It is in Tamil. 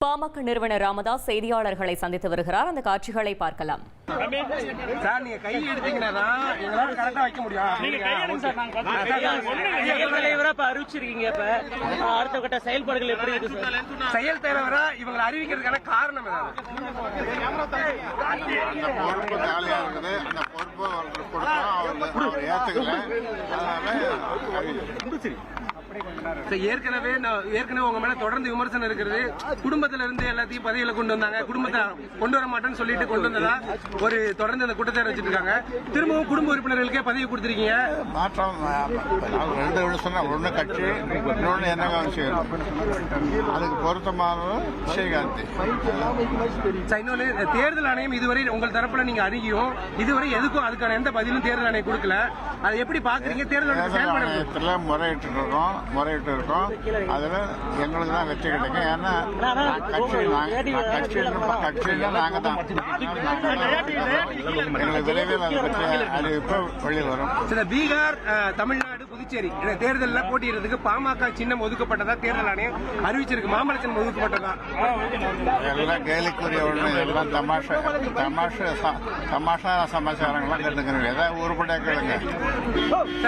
பாமக நிறுவனர் ராமதாஸ் செய்தியாளர்களை சந்தித்து வருகிறார். அந்த காட்சிகளை பார்க்கலாம். சார், நீங்க கை எடுத்தீங்கன்னா எங்களால கரெக்டா வைக்க முடியும். நீங்க கை எடுங்க சார். நாங்க தலைவரா அறிவிச்சிருக்கீங்க. இப்ப அடுத்த கட்ட செயல்பாடுகள் எப்படி இருக்கு சார்? செயல் தலைவரா இவங்களை அறிவிக்கிறதுக்கான காரணம் பொறுப்பு காலியா இருக்குது. அந்த பொறுப்பு கொடுத்தோம், ஏத்துக்கல. ஏற்கனவே உங்க மேல தொடர்ந்து விமர்சனம் இருக்கிறது. குடும்பத்தில இருந்து எல்லாத்தையும் பதவியில கொண்டு வந்தாங்க, குடும்பத்தை கொண்டு வர மாட்டேன்னு சொல்லிட்டு கொண்டு வந்ததா ஒரு தொடர்ந்து அந்த கூட்டத்தை வச்சுட்டு இருக்காங்க. திரும்பவும் குடும்ப உறுப்பினர்களுக்கே பதவி கொடுத்திருக்கீங்க. மாற்றம் ரெண்டு சொன்னா, ஒண்ணு கட்சி, இன்னொன்னு என்ன செய்யணும், அதுக்கு பொருத்தமானது விஜயகாந்த். இன்னொன்னு, தேர்தல் ஆணையம் இதுவரை உங்கள் தரப்புல நீங்க அணுகியும் இதுவரை எதுக்கும் அதுக்கான எந்த பதிலும் தேர்தல் ஆணையம் கொடுக்கல. அதை எப்படி பாக்குறீங்க? தேர்தல் ஆணையத்துல முறையிட்டு இருக்கோம். அதுல எங்களுக்கு தான் வெற்றி கிடைக்கும். ஏன்னா கட்சியில நாங்க தான் எங்களுக்கு விரைவில் அந்த வெற்றி அறிவிப்பு வெளியில் வரும். பீகார், தமிழ்நாடு, புதுச்சேரி தேர்தலில் போட்டியிடுறதுக்கு பாமக சின்னம் ஒதுக்கப்பட்டதா தேர்தல் ஆணையம் அறிவிச்சிருக்கு. மாமல்ல சின்னம் ஒதுக்கப்பட்டதா? எல்லாம் கேலிக்குரிய ஒண்ணு, எல்லாம் தமாஷா சமாச்சாரங்கள்லாம் கேட்டுக்கிறீங்க. ஏதாவது உருப்படியா கேளுங்க.